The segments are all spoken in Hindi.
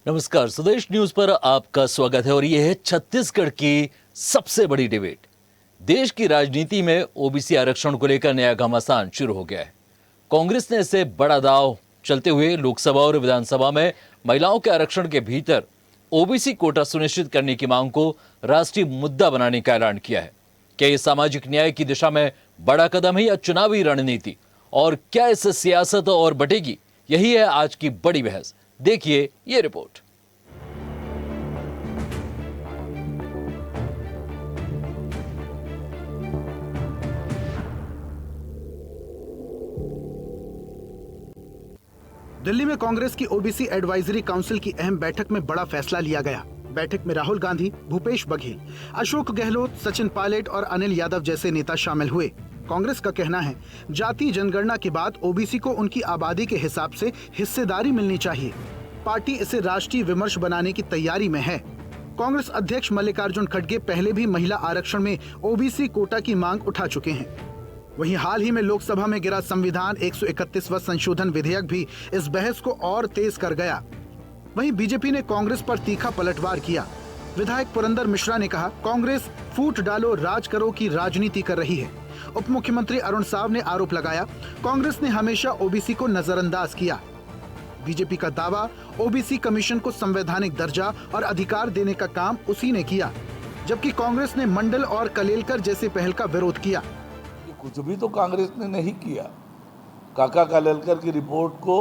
नमस्कार, स्वदेश न्यूज पर आपका स्वागत है और यह है छत्तीसगढ़ की सबसे बड़ी डिबेट। देश की राजनीति में ओबीसी आरक्षण को लेकर नया घमासान शुरू हो गया है। कांग्रेस ने इसे बड़ा दांव चलते हुए लोकसभा और विधानसभा में महिलाओं के आरक्षण के भीतर ओबीसी कोटा सुनिश्चित करने की मांग को राष्ट्रीय मुद्दा बनाने का ऐलान किया है। क्या यह सामाजिक न्याय की दिशा में बड़ा कदम है या चुनावी रणनीति, और क्या इससे सियासत और बटेगी? यही है आज की बड़ी बहस। देखिए ये रिपोर्ट। दिल्ली में कांग्रेस की ओबीसी एडवाइजरी काउंसिल की अहम बैठक में बड़ा फैसला लिया गया। बैठक में राहुल गांधी, भूपेश बघेल, अशोक गहलोत, सचिन पायलट और अनिल यादव जैसे नेता शामिल हुए। कांग्रेस का कहना है, जाति जनगणना के बाद ओबीसी को उनकी आबादी के हिसाब से हिस्सेदारी मिलनी चाहिए। पार्टी इसे राष्ट्रीय विमर्श बनाने की तैयारी में है। कांग्रेस अध्यक्ष मल्लिकार्जुन खड़गे पहले भी महिला आरक्षण में ओबीसी कोटा की मांग उठा चुके हैं। वहीं हाल ही में लोकसभा में गिरा संविधान 131वां संशोधन विधेयक भी इस बहस को और तेज कर गया। वहीं बीजेपी ने कांग्रेस पर तीखा पलटवार किया। विधायक पुरंदर मिश्रा ने कहा, कांग्रेस फूट डालो राज करो की राजनीति कर रही है। उप मुख्यमंत्री अरुण साव ने आरोप लगाया, कांग्रेस ने हमेशा ओबीसी को नजरअंदाज किया। बीजेपी का दावा, ओबीसी कमीशन को संवैधानिक दर्जा और अधिकार देने का काम उसी ने किया, जबकि कांग्रेस ने मंडल और कलेलकर जैसे पहल का विरोध किया। कुछ भी तो कांग्रेस ने नहीं किया। काका कालेलकर की रिपोर्ट को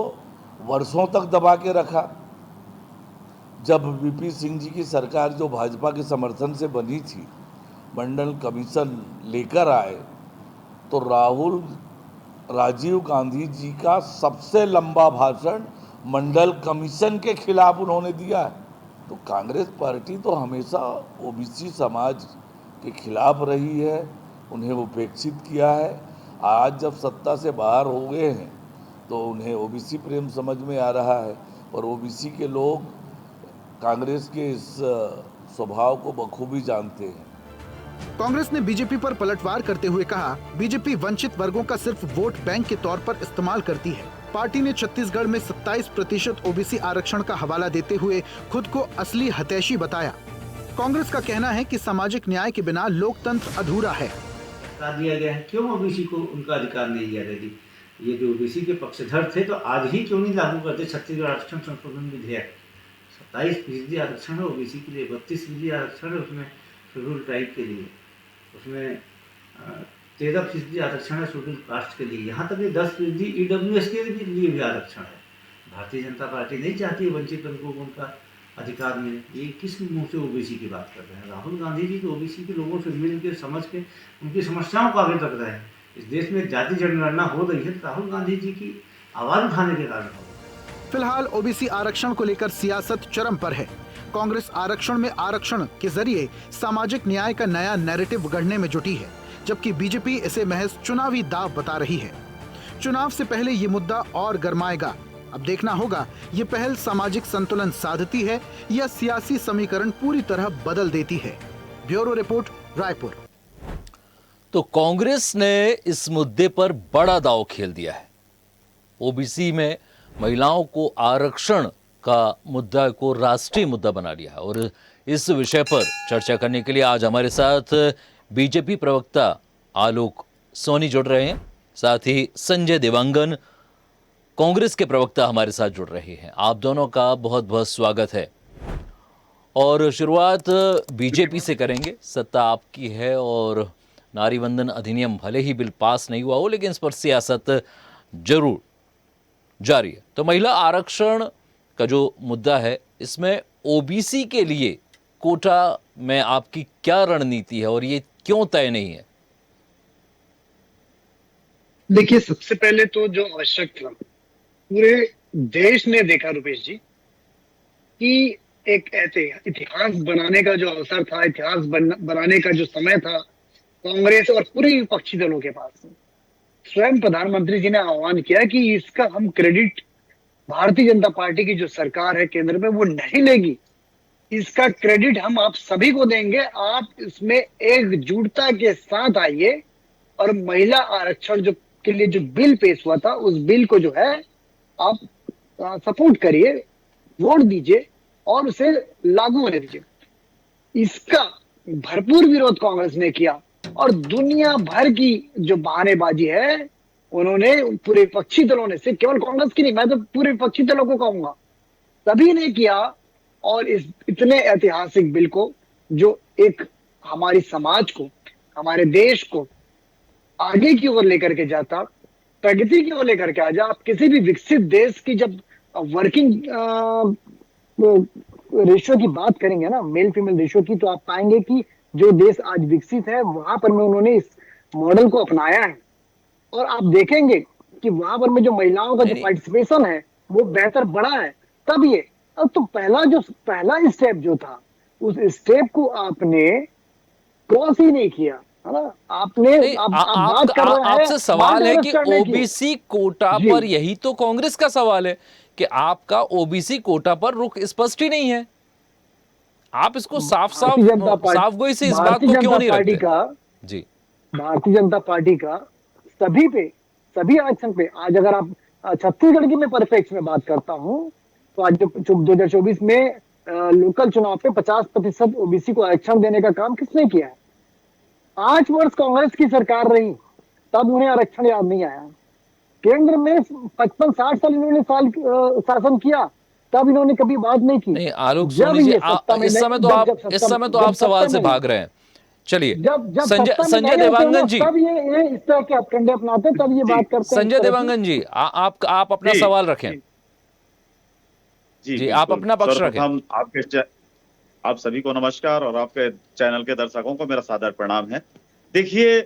वर्षों तक दबा के रखा। जब वीपी सिंह जी की सरकार जो भाजपा के समर्थन से बनी थी, मंडल कमीशन लेकर आए, तो राजीव गांधी जी का सबसे लंबा भाषण मंडल कमीशन के खिलाफ उन्होंने दिया है। तो कांग्रेस पार्टी तो हमेशा ओबीसी समाज के खिलाफ रही है, उन्हें उपेक्षित किया है। आज जब सत्ता से बाहर हो गए हैं तो उन्हें ओबीसी प्रेम समझ में आ रहा है, और ओबीसी के लोग कांग्रेस के इस स्वभाव को बखूबी जानते हैं। कांग्रेस ने बीजेपी पर पलटवार करते हुए कहा, बीजेपी वंचित वर्गों का सिर्फ वोट बैंक के तौर पर इस्तेमाल करती है। पार्टी ने छत्तीसगढ़ में 27% ओबीसी आरक्षण का हवाला देते हुए खुद को असली हितैषी बताया। कांग्रेस का कहना है कि सामाजिक न्याय के बिना लोकतंत्र अधूरा है। दिया गया है, क्यों ओबीसी को उनका अधिकार नहीं दिया गया? ये जो ओबीसी के पक्षधर थे तो आज ही क्यों नहीं लागू करते छत्तीसगढ़ आरक्षण संशोधन विधेयक? 27% आरक्षण है ओबीसी के लिए, 32% आरक्षण है उसमें शेड्यूल ट्राइब के लिए, उसमें 13% आरक्षण है शेड्यूल कास्ट के लिए, यहाँ तक कि 10% ईडब्ल्यूएस के लिए भी आरक्षण है। भारतीय जनता पार्टी नहीं चाहती वंचित वर्गों को उनका अधिकार मिले। ये किस मुंह से ओबीसी की बात कर रहे हैं? राहुल गांधी जी तो ओबीसी के लोगों से मिल के समझ के उनकी समस्याओं को आगे रख रहे हैं। इस देश में जाति जनगणना हो रही है तो राहुल गांधी जी की आवाज उठाने के कारण हो। फिलहाल ओबीसी आरक्षण को लेकर सियासत चरम पर है। कांग्रेस आरक्षण में आरक्षण के जरिए सामाजिक न्याय का नया नैरेटिव गढ़ने में जुटी है, जबकि बीजेपी इसे महज चुनावी दांव बता रही है। चुनाव से पहले ये मुद्दा और गरमाएगा। अब देखना होगा ये पहल सामाजिक संतुलन साधती है या सियासी समीकरण पूरी तरह बदल देती है। Bureau report, Raipur. तो कांग्रेस ने इस मुद्दे पर बड़ा दांव खेल दिया है। ओबीसी में महिलाओं को आरक्षण का मुद्दा को राष्ट्रीय मुद्दा बना लिया है, और इस विषय पर चर्चा करने के लिए आज हमारे साथ बीजेपी प्रवक्ता आलोक सोनी जुड़ रहे हैं, साथ ही संजय देवांगन कांग्रेस के प्रवक्ता हमारे साथ जुड़ रहे हैं। आप दोनों का बहुत बहुत स्वागत है। और शुरुआत बीजेपी से करेंगे। सत्ता आपकी है और नारी वंदन अधिनियम भले ही बिल पास नहीं हुआ हो, लेकिन इस पर सियासत जरूर जारी है। तो महिला आरक्षण का जो मुद्दा है, इसमें ओबीसी के लिए कोटा में आपकी क्या रणनीति है और ये क्यों तय नहीं है? देखिए, सबसे पहले तो जो आवश्यक था, पूरे देश ने देखा रुपेश जी कि एक इतिहास बनाने का जो अवसर था, इतिहास बनाने का जो समय था, कांग्रेस और पूरे विपक्षी दलों के पास स्वयं प्रधानमंत्री जी ने आह्वान किया कि इसका हम क्रेडिट भारतीय जनता पार्टी की जो सरकार है केंद्र में वो नहीं लेगी, इसका क्रेडिट हम आप सभी को देंगे। आप इसमें एकजुटता के साथ आइए और महिला आरक्षण जो के लिए जो बिल पेश हुआ था, उस बिल को जो है आप सपोर्ट करिए, वोट दीजिए, और उसे लागू होने दीजिए। इसका भरपूर विरोध कांग्रेस ने किया और दुनिया भर की जो बहानेबाजी है उन्होंने पूरे विपक्षी दलों ने, सिर्फ केवल कांग्रेस की नहीं, मैं तो पूरे विपक्षी दलों को कहूंगा, सभी ने किया। और इस इतने ऐतिहासिक बिल को, जो एक हमारी समाज को, हमारे देश को आगे की ओर लेकर के जाता, प्रगति की ओर लेकर के आ जा। आप किसी भी विकसित देश की जब वर्किंग रेशियो की बात करेंगे ना, मेल फीमेल रेशियो की, तो आप पाएंगे कि जो देश आज विकसित है वहां पर में उन्होंने इस मॉडल को अपनाया है। और आप देखेंगे कि वहां पर में जो महिलाओं का जो नहीं, पार्टिसिपेशन है वो बेहतर बढ़ा है। तब ये, अब तो पहला स्टेप जो था, उस स्टेप को आपने क्रॉस ही नहीं किया, है ना। आपने नहीं, आप बात कर रहे हैं, आपसे सवाल है बात कि करने की। ओबीसी कोटा जी। पर, यही तो कांग्रेस का सवाल है कि आपका ओबीसी कोटा पर रुख स्पष्ट ही नहीं है। आप इसको साफ साफ भारतीय जनता पार्टी साफ गोई से इस बात भारतीय को जनता क्यों नहीं पार्टी रखते? का जी भारतीय जनता पार्टी का सभी पे, सभी आरक्षण पे, आज अगर आप छत्तीसगढ़ की मैं परिप्रेक्ष्य में बात करता हूं, तो आज 2024 में लोकल चुनाव पे 50% ओबीसी को आरक्षण देने का काम किसने किया है? 8 वर्ष कांग्रेस की सरकार रही, तब उन्हें आरक्षण याद नहीं आया। केंद्र में 55-60 साल इन्होंने शासन किया, तब इन्होंने कभी बात नहीं की। नहीं, आलोक जब सोनी जी, ये सत्ता में इस समय तो जब आप जब सत्ता इस समय तो जब आप सवाल सत्ता से में भाग रहे हैं। चलिए, जब सत्ता में संजय नहीं होते हैं ना, देवांगन जी, तब ये इस तरह के हथकंडे अपनाते हैं, तब ये जी बात करते हैं इस संजय तरह की। देवांगन जी, आप अपना जी सवाल रखें। जी जी जी, आप बिल्कुल। अपना पक्ष रखें। सर्वप्रथम आप सभी को नमस्कार और आपके चैनल के दर्शकों को मेरा सादर प्रणाम है। देखिए,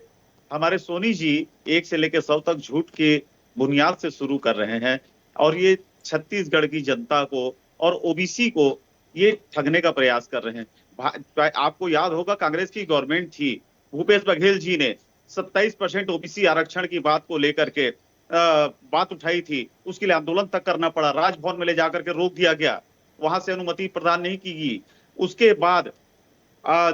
हमारे सोनी जी 1 से लेकर 100 तक झूठ की बुनियाद से शुरू कर रहे हैं और ये छत्तीसगढ़ की जनता को और ओबीसी को ये ठगने का प्रयास कर रहे हैं। आपको याद होगा, कांग्रेस की गवर्नमेंट थी, भूपेश बघेल जी ने 27% ओबीसी आरक्षण की बात को लेकर के बात उठाई थी। उसके लिए आंदोलन तक करना पड़ा, राजभवन में ले जाकर के रोक दिया गया, वहां से अनुमति प्रदान नहीं की गई। उसके बाद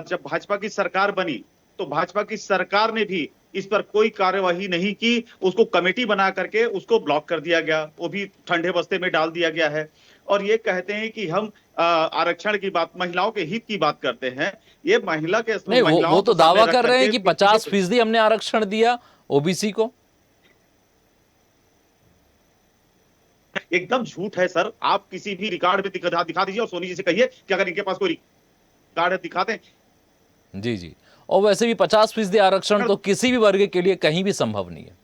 जब भाजपा की सरकार बनी तो भाजपा की सरकार ने भी इस पर कोई कार्यवाही नहीं की, उसको कमेटी बना करके उसको ब्लॉक कर दिया गया, वो भी ठंडे बस्ते में डाल दिया गया है। और ये कहते हैं कि हम आरक्षण की बात, महिलाओं के हित की बात करते हैं। ये महिला के नहीं, महिलाओं वो तो को सामने दावा रख कर रहे हैं करके कि 50% हमने आरक्षण दिया ओबीसी को। एकदम झूठ है सर। आप किसी भी रिकॉर्ड में दिखा दीजिए और सोनी जी से कहिए कि अगर इनके पास कोई रिकॉर्ड दिखा दें। जी जी, और वैसे भी 50% आरक्षण तो किसी भी वर्ग के लिए कहीं भी संभव नहीं है।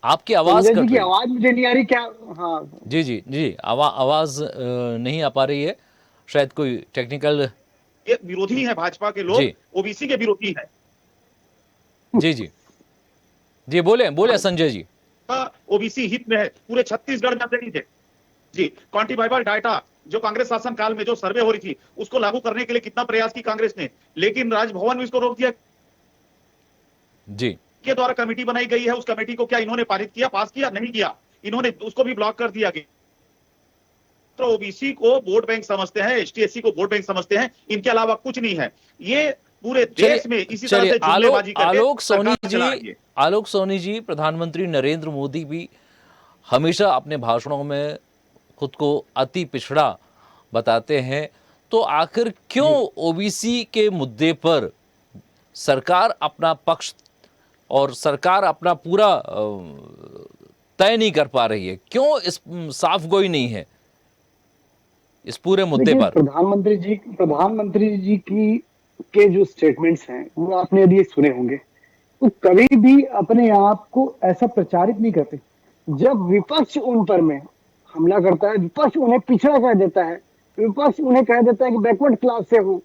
आपकी आवाज संजय जी कट की रही है। आवाज मुझे नहीं आ रही क्या? हाँ, जी जी जी, आवाज नहीं आ पा रही है, शायद कोई टेक्निकल। ये विरोधी है, भाजपा के लोग जी ओबीसी के विरोधी है। जी जी जी, बोले बोले संजय जी। ओबीसी हित में है, पूरे छत्तीसगढ़ में नहीं थे जी। क्वांटिफाइबल डाटा जो कांग्रेस शासन काल में जो सर्वे हो रही थी उसको लागू करने के लिए कितना प्रयास की कांग्रेस ने, लेकिन राजभवन में इसको रोक दिया। जी, के द्वारा कमेटी बनाई गई है, उस कमेटी को क्या इन्होंने पारित किया, पास किया? नहीं किया, इन्होंने उसको भी ब्लॉक कर दिया गया। तो ओबीसी को वोट बैंक समझते हैं, एसटी एससी को वोट बैंक समझते हैं, इनके अलावा कुछ नहीं है। ये पूरे देश में इसी तरह से जुमलेबाजी करके आलोक सोनी जी, प्रधानमंत्री नरेंद्र मोदी भी हमेशा अपने भाषणों में खुद को अति पिछड़ा बताते हैं, तो आखिर क्यों ओबीसी के मुद्दे पर सरकार अपना पक्ष और सरकार अपना पूरा तय नहीं कर पा रही है? क्यों इस साफ गोई नहीं है इस पूरे मुद्दे पर? प्रधानमंत्री जी की के जो स्टेटमेंट्स हैं वो आपने यदि सुने होंगे, तो कभी भी अपने आप को ऐसा प्रचारित नहीं करते। जब विपक्ष उन पर में हमला करता है, विपक्ष उन्हें पिछड़ा कह देता है, विपक्ष उन्हें कह देता है कि बैकवर्ड क्लास से हो,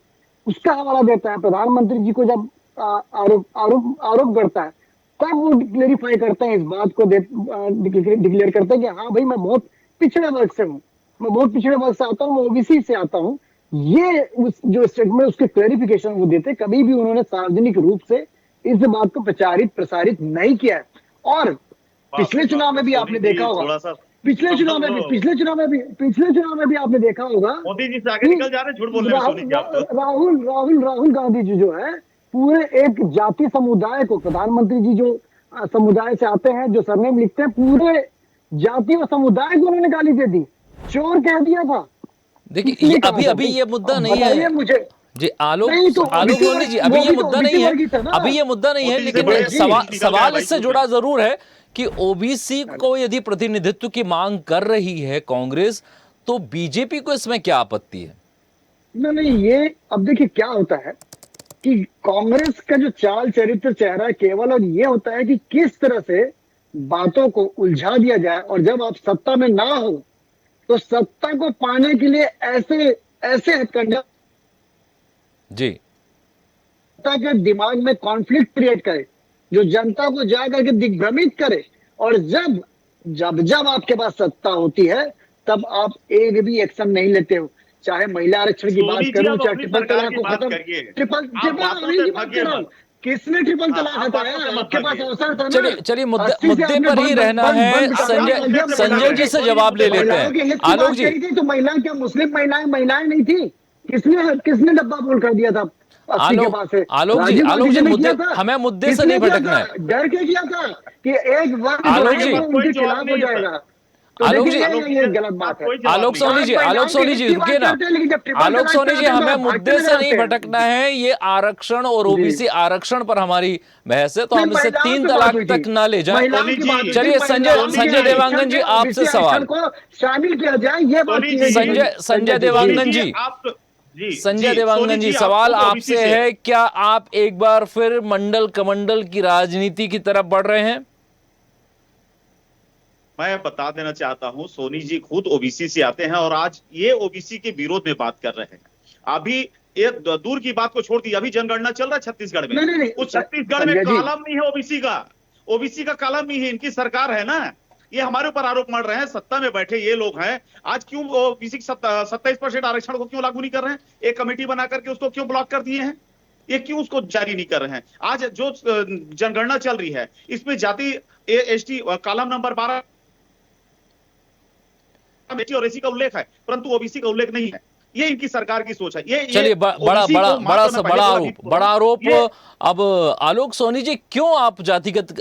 उसका हवाला देता है। प्रधानमंत्री जी को जब आरोप करता है, तब वो क्लेरिफाई करते हैं, इस बात को डिक्लेयर करते हैं कि हाँ भाई, मैं बहुत पिछड़े वर्ग से हूँ, मैं बहुत पिछड़े वर्ग से आता हूँ, मैं ओबीसी से आता हूँ। ये जो स्टेटमेंट, उसके क्लेरिफिकेशन वो देते, कभी भी उन्होंने सार्वजनिक रूप से इस बात को प्रसारित नहीं किया है। और पिछले चुनाव में भी आपने देखा होगा, पिछले चुनाव में भी आपने देखा होगा, मोदी जी से आगे निकल जा रहे हैं झूठ बोलने में सोनी जी आप तो। राहुल गांधी जी जो है, पूरे एक जाति समुदाय को, प्रधानमंत्री जी जो समुदाय से आते हैं, जो सरनेम लिखते हैं, पूरे जाति और समुदाय को उन्होंने गाली दे दी, चोर कह दिया था। देखिए किसने ये कहा अभी था अभी भाई? ये मुद्दा अब नहीं बताइए है मुझे। जी। आलोक नहीं तो आलोक OBC सोनी जी, अभी वो ये भी तो मुद्दा OBC नहीं है, वर्ग ही था ना। अभी ये मुद्दा नहीं है, OBC लेकिन बड़े सवाल निकल गया सवाल भाई इससे इसमें। जुड़ा जरूर है कि ओबीसी को यदि प्रतिनिधित्व की मांग कर रही है कांग्रेस, तो बीजेपी को इसमें क्या आपत्ति है? नहीं, ये अब देखिए क्या होता है कि कांग्रेस का जो चाल चरित्र चेहरा केवल और ये होता है कि किस तरह से बातों को उलझा दिया जाए, और जब आप सत्ता में ना हो तो सत्ता को पाने के लिए ऐसे ऐसे हथकंडा जी के दिमाग में कॉन्फ्लिक्ट क्रिएट करे, जो जनता को जा करके दिग्भ्रमित करे, और जब जब जब आपके पास सत्ता होती है तब आप एक भी एक्शन नहीं लेते हो। चाहे महिला आरक्षण की बात सोनी जी, करूं, आप चाहे अपनी ट्रिपल सरकार तलाक की को बात खत्म, करिए। ट्रिपल आप ट्रिपल बातों अभी से की बात भागिए कर रहा हूं। मत। किसने ट्रिपल हाँ, तलाक आप हटाया? बातों से मत आपके पास भागिए। अवसर था ना। चलिए मुद्दे 80 से मुद्दे आपने पर ही बंद रहना बंद है। बंद आप करा संजय दिया। संजय जी से जवाब ले लेते महिलाओं के हैं। हित की आलोक बात जी, कही थी तो महिलाएं क्या मुस्लिम महिलाएं नहीं थी? किसने किसने डब्बा बोल कर दिया था 80 के बाद से? राजीव आलोक गांधी जी जी ने मुद्दे, किया था। हमें मुद्दे से किसने नहीं किया भटकना था? है। डर के किया था कि एक वर्ग जो आलोक है जी, वो उनके कोई जवाब खिलाफ हो नहीं है सर। जाएगा। तो आलोक देखिए जी, ये गलत बात है। कोई जवाब आलोक नहीं। सोनी जी, आलोक महिलाओं सोनी के जी हित की रुकिए बात ना। करते हैं, लेकिन जब ट्रिपल आलोक तलाक सोनी पे जी, आते हैं तो हमें आप मुद्दे भागते से नजर नहीं आते हैं। भटकना है। ये आरक्षण और जी। ओबीसी आरक्षण पर हमारी बहस है, तो नहीं, हम इसे महिलाओं 3 की बात तलाक हुई थी। तक ना ले जाएं। महिलाओं सोनी की जी, बात हुई थी। चलिए संजय महिलाओं के संजय जी, आरक्षण देवांगन जी, में आपसे OBC आरक्षण सवाल। को शामिल किया जाए, ये बात सोनी की जी, गई थी। संजय जी। सोनी देवांगन जी, जी, आप जी संजय जी सोनी देवांगन जी, आप सवाल खुद ओबीसी आपसे से है, क्या आप एक बार फिर मंडल कमंडल की राजनीति की तरफ बढ़ रहे हैं? मैं बता देना चाहता हूं, सोनी जी खुद ओबीसी से आते हैं और आज ये ओबीसी के विरोध में बात कर रहे हैं। अभी एक दूर की बात को छोड़ दी, अभी जनगणना चल रहा है छत्तीसगढ़ में। नहीं, उस छत्तीसगढ़ में संजय जी। कॉलम नहीं है ओबीसी का। ओबीसी का कॉलम नहीं है, इनकी सरकार है ना। ये हमारे ऊपर आरोप मढ़ रहे हैं, सत्ता में बैठे ये लोग हैं। आज क्यों ओबीसी 27% आरक्षण को क्यों लागू नहीं कर रहे हैं? एक कमेटी बना करके उसको क्यों ब्लॉक कर दिए हैं? ये क्यों उसको जारी नहीं कर रहे हैं? आज जो जनगणना चल रही है, इसमें जाति एसटी कॉलम नंबर 12 बेटी और एसी का उल्लेख है, परंतु ओबीसी का उल्लेख नहीं है। ये इनकी सरकार की सोच है। ये चलिए बड़ा OBC बड़ा को बड़ा मात्र मैं पहले बोला भी- बड़ा आरोप। ये अब आलोक सोनी जी, क्यों आप जातिगत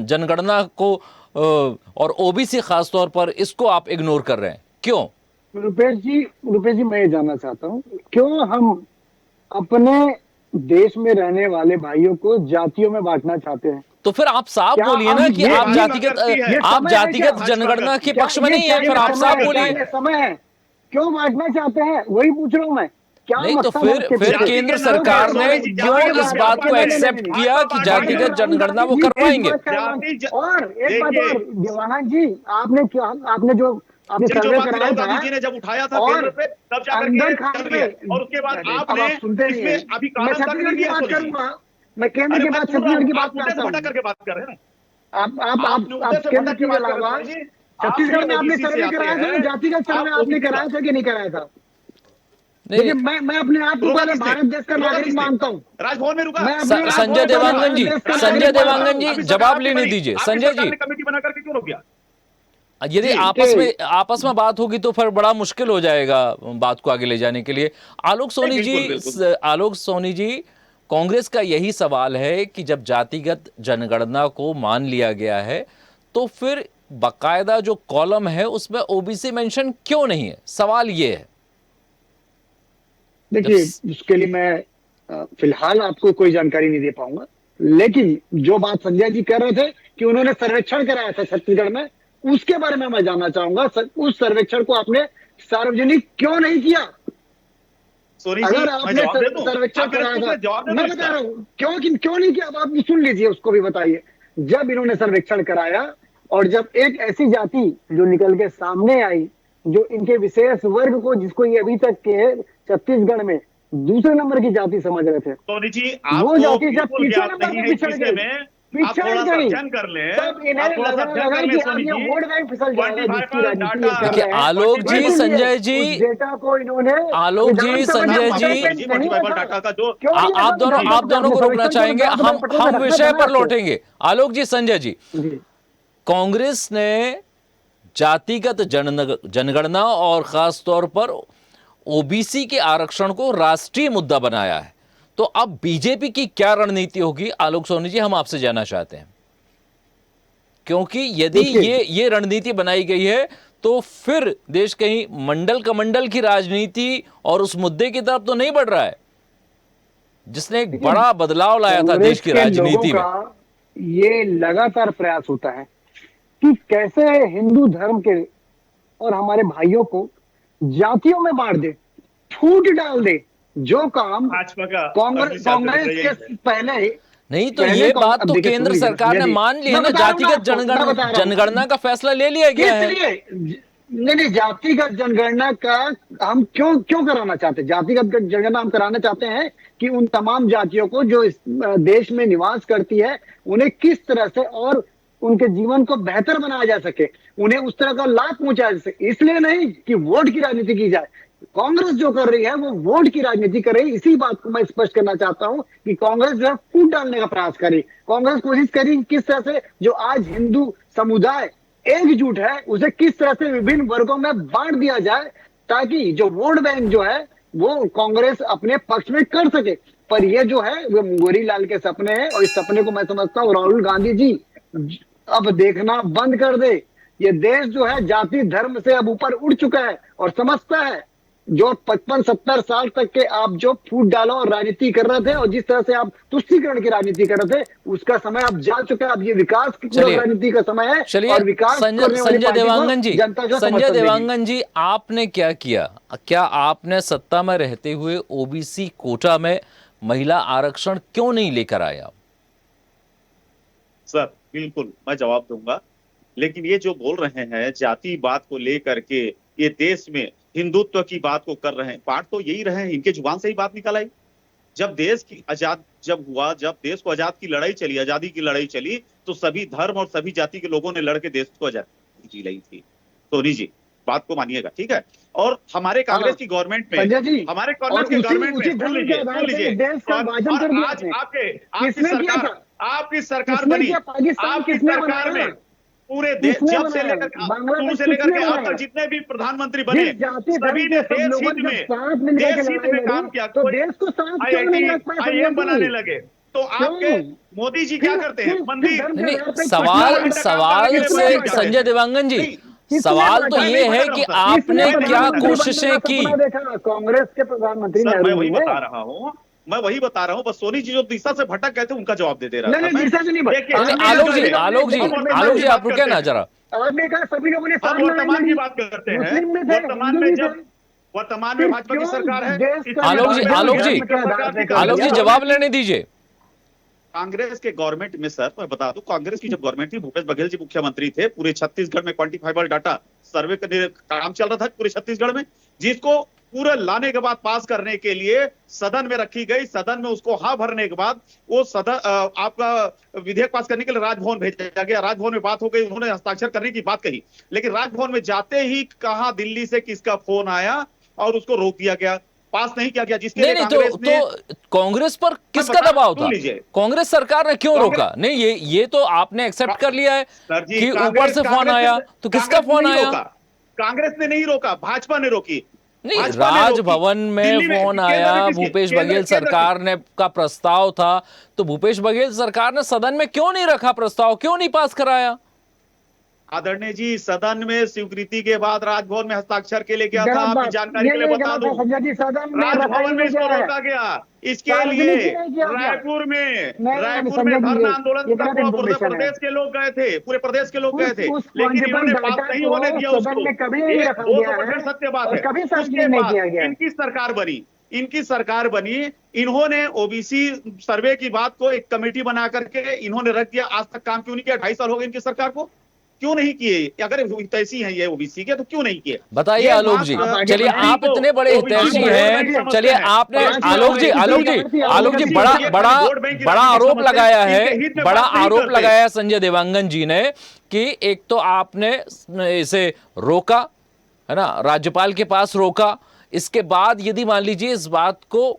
जनगणना को और ओबीसी खासतौर पर इसको आप इग्नोर कर रहे हैं, क्यों? रुपेश जी मैं ये जानना चाहता हूँ, क्यों हम अपने देश में रहने वाले भाइयों को जातियों में बांटना चाहते हैं? तो फिर आप साफ क्या बोलिए हम ना कि ये आप भाजपा जातिगत करती है? आप समय है जातिगत क्या? जनगणना के क्या पक्ष में ये नहीं है, क्या फिर आप समय साफ है? क्या बोलिए। ये समय है? क्यों बांटना चाहते हैं? वही पूछ रहा हूँ मैं। क्या नहीं तो मकसद है आपके फिर पीछे? केंद्र जाति के नाम सरकार पर ने सोनी जी, क्यों जाति के इस नाम बात पर को नहीं, एक्सेप्ट नहीं, किया कि जातिगत जनगणना वो करवाएंगे? और एक बात देखिए, और देवानंद जी, आपने जो आपने जो सर्वे बात कराया राहुल था गांधी जी ने जब उठाया था और केंद्र पे, तब जाकर अंदर के खाने कर दिया। में, और उसके बाद अब आपने आप सुनते नहीं इसमें हैं। अभी मैं कानून तक छत्तीसगढ़ नहीं की दिया बात सोनी जी। करूंगा। मैं केंद्र अरे के मैं बाद सुन रहा छत्तीसगढ़ की हूं, बात आप मुद्दे करता से हूँ। भटक करके बात कर रहे हैं ना। आप मुद्दे से केंद्र भटक के के बात कर अलावा रहे हैं जी। छत्तीसगढ़ में आप आपने ओबीसी से सर्वे आते कराया था, हैं, जातिगत सर्वे आप आपने ओबीसी कराया था कि नहीं कराया था? नहीं देखिए मैं अपने आप को रोका पहले किसने? भारत देश का रोका नागरिक किसने? मानता हूँ। राजभवन में रुका। मैं अपने आप संजय को पहले देवांगन भारत जी, देश का संजय नागरिक मानता देवांगन हूँ। जी, अभी सरकार जवाब आपकी लेने बनी, दीजिए। आपकी संजय सरकार जी, ने कमेटी बना करके क्यों रोक दिया? यदि जी, आपस में बात होगी तो फिर बड़ा मुश्किल हो जाएगा बात को आगे ले जाने के लिए। आलोक सोनी जी, बिल्कुल। आलोक सोनी जी, कांग्रेस का यही सवाल है कि जब जातिगत जनगणना को मान लिया गया है तो फिर बाकायदा जो कॉलम है उसमें ओबीसी मेंशन क्यों नहीं है? सवाल ये है। देखिए उसके लिए मैं फिलहाल आपको कोई जानकारी नहीं दे पाऊंगा, लेकिन जो बात संजय जी कह रहे थे कि उन्होंने सर्वेक्षण कराया था छत्तीसगढ़ में, उसके बारे में मैं जानना चाहूंगा। उस सर्वेक्षण को आपने सार्वजनिक क्यों नहीं किया? सोनी जी, अगर मैं आपने जवाब दे दूं? सर्वेक्षण आप मेरे कराया पूछे, था, जवाब दे दूं मैं इसका? बता रहा हूँ क्यों नहीं किया। अब आप सुन लीजिए, उसको भी बताइए। जब इन्होंने सर्वेक्षण कराया और जब एक ऐसी जाति जो निकल के सामने आई, जो इनके विशेष वर्ग को, जिसको ये अभी तक के छत्तीसगढ़ में दूसरे नंबर की जाति समझ रहे थे, सोनी जी, वो आपको जाति जब बिल्कुल तीसरे ज्ञात नंबर नहीं पे है इस पिछड़ विषय गई, में। आप पिछड़ थोड़ा सा गई, अध्ययन कर लें। तब इन्हें आप थोड़ा सा लगने अध्ययन लगा कर लें कि सोनी अब ये जी। वोट बैंक फिसल जाएगा, जिसकी राजनीति ये कर देखिए रहे हैं। आलोक जी, इसीलिए संजय जी, उस डेटा को इन्होंने आलोक जी, विधानसभा संजय में जी, पटल पे नहीं क्वांटिफाइबल रखा। डाटा का जो क्यों नहीं आप रखा? दोनों आपने को रोकना सर्वेक्षण को चाहेंगे। विधानसभा पटल में हम रखना विषय था पर आपको। लौटेंगे। आलोक जी, संजय जी, जी। कांग्रेस ने जातिगत जनगणना और खास तौर पर ओबीसी के आरक्षण को राष्ट्रीय मुद्दा बनाया है, तो अब बीजेपी की क्या रणनीति होगी? आलोक सोनी जी, हम आपसे जानना चाहते हैं। क्योंकि यदि देखिए, ये रणनीति बनाई गई है तो फिर देश कहीं मंडल कमंडल की राजनीति और उस मुद्दे की तरफ तो नहीं बढ़ रहा है जिसने एक देखिए, बड़ा बदलाव लाया था देश कांग्रेस की के लोगों राजनीति में। का ये लगातार प्रयास होता है कि कैसे हिंदू धर्म के और हमारे भाइयों को जातियों में बांट दे, फूट डाल दे, जो काम भाजपा का कांग्रेस के पहले नहीं तो ये बात तो केंद्र सरकार ने मान ली है ना, जातिगत जनगणना का फैसला ले लिया गया है। नहीं, जातिगत जनगणना का हम क्यों कराना चाहते हैं? जातिगत जनगणना हम कराना चाहते हैं कि उन तमाम जातियों को जो इस देश में निवास करती है उन्हें किस तरह से और उनके जीवन को बेहतर बनाया जा सके, उन्हें उस तरह का लाभ पहुंचाया जा सके। इसलिए नहीं कि वोट की राजनीति की जाए। कांग्रेस जो कर रही है वो वोट की राजनीति कर रही है। इसी बात को मैं स्पष्ट करना चाहता हूं कि कांग्रेस जो है फूट डालने का प्रयास करी। कांग्रेस कोशिश करी किस तरह से जो आज हिंदू समुदाय एकजुट है उसे किस तरह से विभिन्न वर्गों में बांट दिया जाए ताकि जो वोट बैंक जो है वो कांग्रेस अपने पक्ष में कर सके। पर ये जो है वो मुंगोरी लाल के सपने हैं और इस सपने को मैं समझता हूँ राहुल गांधी जी अब देखना बंद कर दे। ये देश जो है जाति धर्म से अब ऊपर उठ चुका है और समझता है जो 55-70 साल तक के आप जो फूट डालो और राजनीति कर रहे थे और जिस तरह से आप तुष्टीकरण की राजनीति कर रहे थे उसका समय अब जा चुका है। अब ये विकास की राजनीति का समय है और विकास संजय देवांगन जी, संजय देवांगन जी, आपने क्या किया? क्या आपने सत्ता में रहते हुए ओबीसी कोटा में महिला आरक्षण क्यों नहीं लेकर आया? सर बिल्कुल मैं जवाब दूंगा, लेकिन ये जो बोल रहे हैं जाति बात को लेकर के ये देश में हिंदुत्व की बात को कर रहे हैं, पार्ट तो यही रहे हैं, इनके जुबान से ही बात निकल आई। जब देश की आजाद जब हुआ, जब देश को आजाद की लड़ाई चली, आजादी की लड़ाई चली, तो सभी धर्म और सभी जाति के लोगों ने लड़के देश को आजादी जी लाई थी। सोनी जी बात को मानिएगा, ठीक है? और हमारे कांग्रेस की गवर्नमेंट में, हमारे कांग्रेस की गवर्नमेंट में सुन लीजिए आज आपकी सरकार बनी, आपकी सरकार में पूरे देश जब से लेकर शुरू से लेकर के अब तक जितने भी प्रधानमंत्री बने सभी ने देश हित में काम किया। IIM बनाने लगे तो आपके मोदी जी क्या करते हैं? मंदिर। सवाल से संजय देवांगन जी, सवाल तो ये है कि आपने क्या कोशिशें की? कांग्रेस के प्रधानमंत्री मैं वही बता रहा हूँ, बस सोनी जी जो दिशा से भटक गए थे उनका जवाब दे रहा था। आलोक जी आप रुके ना जरा। सभी लोगों ने वर्तमान की बात करते हैं, वर्तमान में भाजपा की सरकार है। आलोक जी जवाब लेने दीजिए। कांग्रेस के गवर्नमेंट में सर मैं बता दूं, कांग्रेस की जब गवर्नमेंट थी, भूपेश बघेल जी मुख्यमंत्री थे, पूरे छत्तीसगढ़ में क्वांटिफाइबल डाटा सर्वे का काम चल रहा था पूरे छत्तीसगढ़ में, जिसको पूरा लाने के बाद पास करने के लिए सदन में रखी गई। सदन में उसको हाँ भरने के बाद वो सदन आपका विधेयक पास करने के लिए राजभवन भेजा गया। राजभवन में बात हो गई, उन्होंने हस्ताक्षर करने की बात कही, लेकिन राजभवन में जाते ही कहा दिल्ली से किसका फोन आया और उसको रोक दिया गया, पास नहीं किया गया। जिसके नहीं, तो कांग्रेस पर किसका दबाव था? कांग्रेस सरकार ने क्यों रोका? नहीं, ये तो आपने एक्सेप्ट कर लिया है कि ऊपर से फोन आया, तो किसका फोन आया? कांग्रेस ने नहीं रोका, भाजपा ने रोकी। नहीं, राजभवन में फोन आया, भूपेश बघेल सरकार ने का प्रस्ताव था, तो भूपेश बघेल सरकार ने सदन में क्यों नहीं रखा प्रस्ताव, क्यों नहीं पास कराया? आदरणीय जी, सदन में स्वीकृति के बाद राजभवन में हस्ताक्षर के लिए गया था। आपकी जानकारी के लिए बता दूं, राजभवन में इसको रोका गया। इसके लिए रायपुर में धरना आंदोलन पूरे प्रदेश के लोग गए थे, लेकिन इन्होंने पास नहीं होने दिया उसको। 200% सत्य बात है। उसके बाद इनकी सरकार बनी, इन्होंने ओबीसी सर्वे की बात को एक कमेटी बना करके इन्होंने रख दिया। आज तक काम क्यों नहीं किया? 2.5 साल हो गए इनकी सरकार को, क्यों नहीं किए? अगर हितैषी हैं ये ओबीसी के तो क्यों नहीं किए? बताइए आलोक जी। चलिए आप इतने बड़े हितैषी हैं, चलिए आपने आलोक जी बड़ा आरोप लगाया है, संजय देवांगन जी ने कि एक तो आपने इसे रोका है ना, राज्यपाल के पास रोका, इसके बाद यदि मान लीजिए इस बात को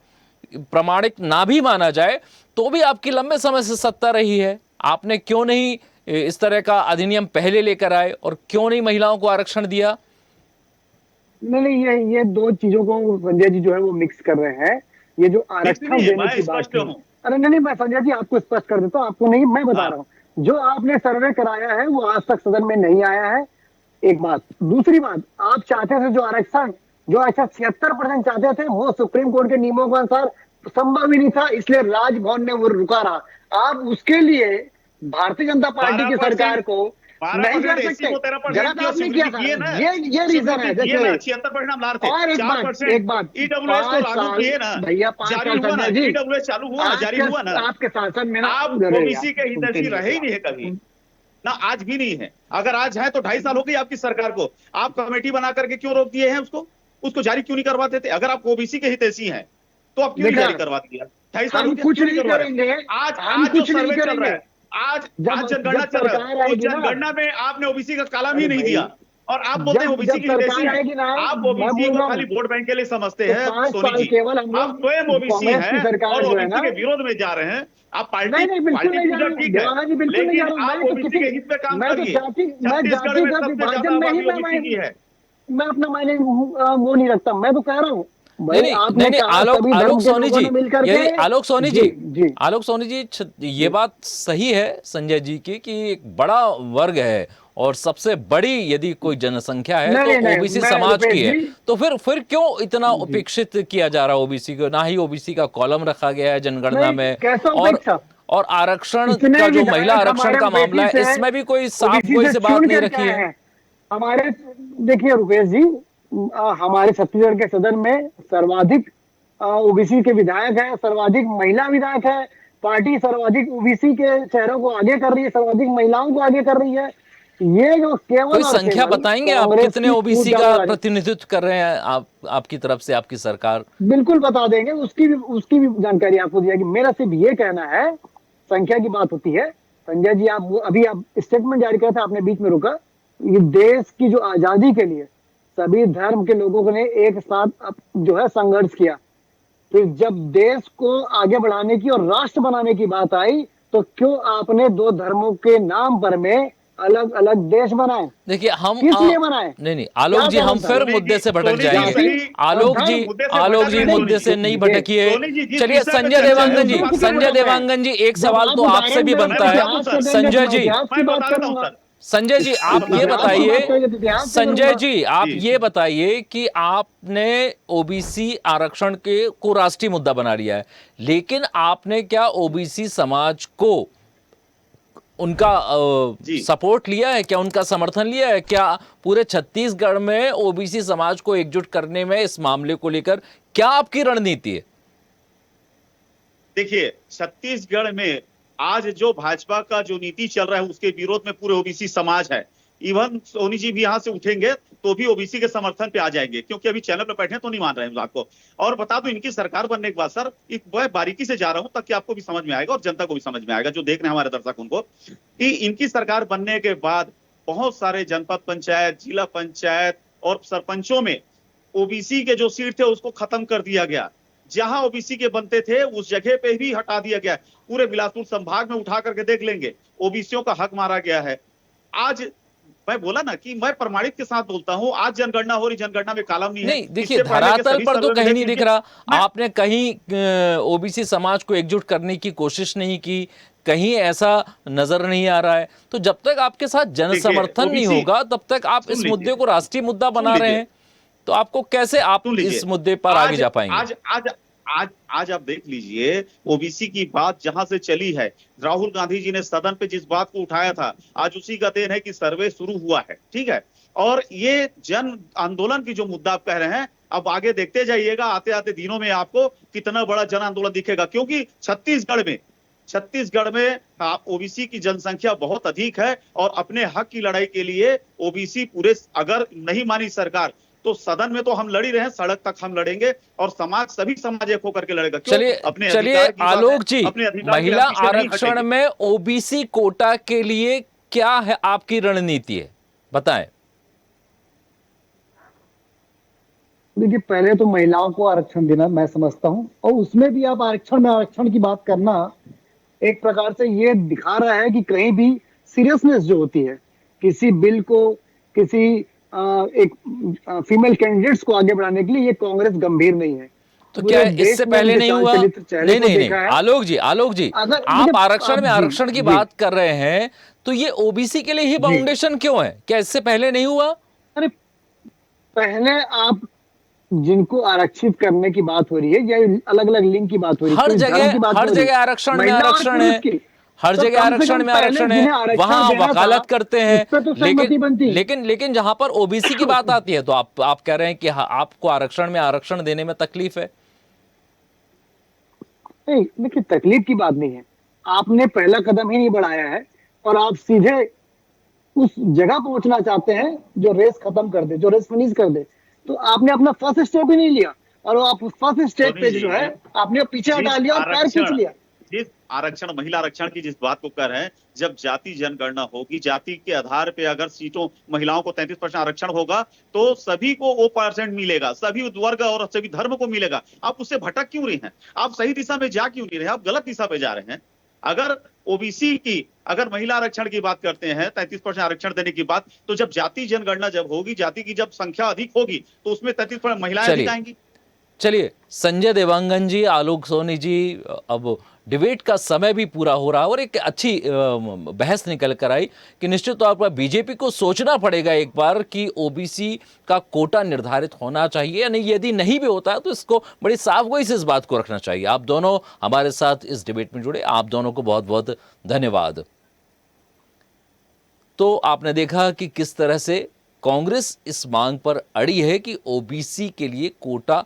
प्रमाणिक ना भी माना जाए तो भी आपकी लंबे समय से सत्ता रही है, आपने क्यों नहीं इस तरह का अधिनियम पहले लेकर आए और क्यों नहीं महिलाओं को आरक्षण दिया? नहीं, ये दो चीजों को संजय जी जो है वो मिक्स कर रहे हैं। ये जो आरक्षण देने की बात है, अरे नहीं, मैं संजय जी आपको स्पष्ट कर देता हूँ, आपको नहीं, मैं बता रहा हूँ। जो आपने सर्वे कराया है वो आज तक सदन में नहीं आया है, एक बात। दूसरी बात, आप चाहते थे जो आरक्षण, जो अच्छा 76% चाहते थे, वो सुप्रीम कोर्ट के नियमों के अनुसार संभव ही नहीं था, इसलिए राजभवन ने वो रुका रहा। आप उसके लिए भारतीय जनता पार्टी की सरकार को नहीं कर सकते, गलत आपने किया था, ये रीजन है। देखिए 76% हम ला रहे थे, और एक बात ईडब्ल्यूएस को लागू किए ना भैया, 5 जारी साल हुआ ना, जी, ईडब्ल्यूएस चालू हुआ ना, जारी हुआ ना। आपके शासन में ना आप ओबीसी के हितैषी रहे ही नहीं है कभी ना, आज भी नहीं है। अगर आज है तो 2.5 साल हो गई आपकी सरकार को, आप कमेटी बना करके क्यों रोक दिए हैं उसको जारी क्यों नहीं करवाते थे? अगर आप ओबीसी के हितैषी हैं तो आप क्यों नहीं जारी करवा दिया? 2.5 साल हम कुछ नहीं करेंगे, आज जो सर्वे चल रहा है, आज जनगणना चल रहा है, उस जनगणना में आपने ओबीसी का कॉलम ही नहीं दिया, और आप बोलते हैं ओबीसी की हितैषी है। आप ओबीसी को खाली वोट बैंक के लिए समझते हैं सोनी जी, आप स्वयं ओबीसी हैं और ओबीसी के विरोध में जा रहे हैं। आप पार्टी पूजा ठीक है, लेकिन आप ओबीसी के हित में काम करिए। छत्तीसगढ़ में सबसे ज्यादा आबादी ओबीसी की है। मैं अपना मायने वो नहीं रखता, मैं तो कह रहा हूँ नहीं, आलोक सोनी जी, यदि आलोक सोनी जी, आलोक सोनी जी, ये बात सही है संजय जी की कि एक बड़ा वर्ग है और सबसे बड़ी यदि कोई जनसंख्या है तो ओबीसी समाज की है, तो फिर क्यों इतना उपेक्षित किया जा रहा है ओबीसी को? ना ही ओबीसी का कॉलम रखा गया है जनगणना में, और आरक्षण का जो महिला आरक्षण का मामला है, इसमें भी कोई साफ कोई से बात नहीं रखी है। हमारे देखिए रुपेश जी, हमारे छत्तीसगढ़ के सदन में सर्वाधिक ओबीसी के विधायक है, सर्वाधिक महिला विधायक है, पार्टी सर्वाधिक ओबीसी के चेहरों को आगे कर रही है, सर्वाधिक महिलाओं को आगे कर रही है। ये जो केवल कोई संख्या बताएंगे आप कितने ओबीसी का प्रतिनिधित्व कर रहे हैं आपकी तरफ से आपकी सरकार? बिल्कुल बता देंगे, उसकी भी जानकारी आपको दी जाएगी। मेरा सिर्फ ये कहना है, संख्या की बात होती है। संजय जी, आप स्टेटमेंट जारी किया था, आपने बीच में रुका। ये देश की जो आजादी के लिए सभी धर्म के लोगों ने एक साथ जो है संघर्ष किया, फिर जब देश को आगे बढ़ाने की और राष्ट्र बनाने की बात आई तो क्यों आपने 2 धर्मों के नाम पर में अलग अलग देश बनाए? देखिए हम किस लिए बनाए? नहीं आलोक जी, हम फिर मुद्दे से भटक जाएंगे। आलोक जी मुद्दे से नहीं भटकिए। चलिए संजय देवांगन जी, एक सवाल तो आपसे भी बनता है। संजय जी आप ये बताइए, आप ये बताइए कि आपने ओबीसी आरक्षण को राष्ट्रीय मुद्दा बना लिया है, लेकिन आपने क्या ओबीसी समाज को उनका सपोर्ट लिया है? क्या उनका समर्थन लिया है? क्या पूरे छत्तीसगढ़ में ओबीसी समाज को एकजुट करने में इस मामले को लेकर क्या आपकी रणनीति है? देखिए, छत्तीसगढ़ में आज जो भाजपा का जो नीति चल रहा है उसके विरोध में पूरे ओबीसी समाज है। इवन सोनी जी भी यहां से उठेंगे तो भी ओबीसी के समर्थन पे आ जाएंगे, क्योंकि अभी चैनल पे बैठे हैं तो नहीं मान रहे हैं बात को। और बता दूं, इनकी सरकार बनने के बाद सर, एक बारीकी से जा रहा हूं ताकि आपको भी समझ में आएगा और जनता को भी समझ में आएगा, जो देख रहे हैं हमारे दर्शक उनको, कि इनकी सरकार बनने के बाद बहुत सारे जनपद पंचायत, जिला पंचायत और सरपंचों में ओबीसी के जो सीट थे उसको खत्म कर दिया गया। जहां ओबीसी के बनते थे उस जगह पे भी हटा दिया गया। पूरे बिलासपुर संभाग में उठा करके देख लेंगे, ओबीसियों का हक मारा गया है। आज मैं बोला ना कि मैं प्रमाणित के साथ बोलता हूं, आज जनगणना हो रही, जनगणना में कॉलम नहीं है। नहीं देखिए, धरातल पर तो कहीं नहीं दिख रहा। आपने कहीं ओबीसी समाज को एकजुट करने की कोशिश नहीं की, कहीं ऐसा नजर नहीं आ रहा है। तो जब तक आपके साथ जन समर्थन नहीं होगा तब तक आप इस मुद्दे को राष्ट्रीय मुद्दा बना रहे हैं, तो आपको कैसे आप इस मुद्दे पर आगे जा पाएंगे? आज आप देख लीजिए, ओबीसी की बात जहां से चली है, राहुल गांधी जी ने सदन पे जिस बात को उठाया था, आज उसी का देन है कि सर्वे शुरू हुआ है, ठीक है। और ये जन आंदोलन की जो मुद्दा आप कह रहे हैं, अब आगे देखते जाइएगा, आते आते दिनों में आपको कितना बड़ा जन आंदोलन दिखेगा, क्योंकि छत्तीसगढ़ में ओबीसी की जनसंख्या बहुत अधिक है और अपने हक की लड़ाई के लिए ओबीसी पूरे, अगर नहीं मानी सरकार तो सदन में तो हम लड़ ही रहे हैं, सड़क तक हम लड़ेंगे और सभी समाज एक होकर के लड़ेगा। चलिए आलोक जी, महिला आरक्षण में ओबीसी कोटा के लिए क्या है आपकी रणनीति है, बताएं। देखिए, पहले तो महिलाओं को आरक्षण देना मैं समझता हूं, और उसमें भी आप आरक्षण की बात करना एक प्रकार से ये दिखा रहा है कि कहीं भी सीरियसनेस जो होती है किसी बिल को, किसी एक फीमेल कैंडिडेट्स को आगे बढ़ाने के लिए, ये कांग्रेस गंभीर नहीं है। तो पूरे क्या देश इससे में पहले उनके नहीं चाल हुआ? चरित्र चेहरे नहीं को नहीं नहीं, देखा है। आलोक जी अगर आप देखिए, आरक्षण में जी, आरक्षण की जी, बात कर रहे हैं, तो ये ओबीसी के लिए ही जी। फाउंडेशन क्यों है? क्या इससे पहले नहीं हुआ? अरे पहले आप जिनको आरक्षित करने की बात हो रही है या अलग अलग लिंग की बात हो रही है, किस धर्म की बात हर हो रही है, जगह आरक्षण में महिला और आरक्षण पुरुष है, की, हर तो जगह कम से आरक्षण कम में पहले आरक्षण है, जिन्हें आरक्षण वहां देना वकालत था करते उस हैं। पर तो सहमति बनती। लेकिन जहां पर ओबीसी की बात आती है, तो आप कह रहे हैं कि आपको आरक्षण में आरक्षण देने में तकलीफ है। नहीं, देखिए तकलीफ की बात नहीं है, आपने पहला कदम ही नहीं बढ़ाया है और आप सीधे उस जगह पहुंचना चाहते हैं जो रेस खत्म कर दे, जो रेस फिनिश कर दे। तो आपने अपना फर्स्ट स्टेप ही नहीं लिया और वो आप फर्स्ट स्टेप सोनी पे जी, जो है आपने पीछे हटा जिस लिया और पैर खींच आरक्षण लिया। जिस आरक्षण महिला आरक्षण की जिस बात को कर रहे हैं, जब जाति जनगणना होगी, जाति के आधार पे अगर सीटों महिलाओं को 33% आरक्षण होगा, तो सभी को वो परसेंट मिलेगा, सभी वर्ग और सभी धर्म को मिलेगा। आप उससे भटक क्यों रहे हैं? आप सही दिशा में जा क्यों नहीं रहे? आप गलत दिशा पे जा रहे हैं। अगर ओबीसी की, अगर महिला आरक्षण की बात करते हैं, 33% आरक्षण देने की बात, तो जब जाति जनगणना जब होगी, जाति की जब संख्या अधिक होगी, तो उसमें 33% महिलाएं अधिक आएंगी। चलिए, संजय देवांगन जी, आलोक सोनी जी, अब डिबेट का समय भी पूरा हो रहा है और एक अच्छी बहस निकल कर आई कि निश्चित तौर पर बीजेपी को सोचना पड़ेगा एक बार कि ओबीसी का कोटा निर्धारित होना चाहिए या नहीं। यदि नहीं भी होता है तो इसको बड़ी साफगोई से इस बात को रखना चाहिए। आप दोनों हमारे साथ इस डिबेट में जुड़े, आप दोनों को बहुत बहुत धन्यवाद। तो आपने देखा कि किस तरह से कांग्रेस इस मांग पर अड़ी है कि ओबीसी के लिए कोटा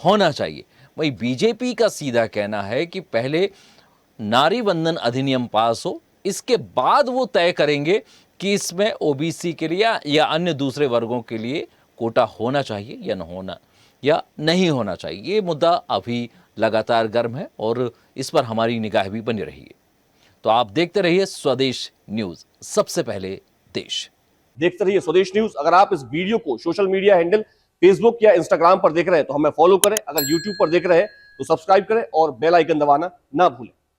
होना चाहिए। वही बीजेपी का सीधा कहना है कि पहले नारी वंदन अधिनियम पास हो, इसके बाद वो तय करेंगे कि इसमें ओबीसी के लिए या अन्य दूसरे वर्गों के लिए कोटा होना चाहिए या न होना या नहीं होना चाहिए। ये मुद्दा अभी लगातार गर्म है और इस पर हमारी निगाह भी बनी रही है। तो आप देखते रहिए स्वदेश न्यूज, सबसे पहले देश। देखते रहिए स्वदेश न्यूज। अगर आप इस वीडियो को सोशल मीडिया हैंडल फेसबुक या इंस्टाग्राम पर देख रहे हैं तो हमें फॉलो करें। अगर यूट्यूब पर देख रहे हैं तो सब्सक्राइब करें और बेल आइकन दबाना ना भूलें।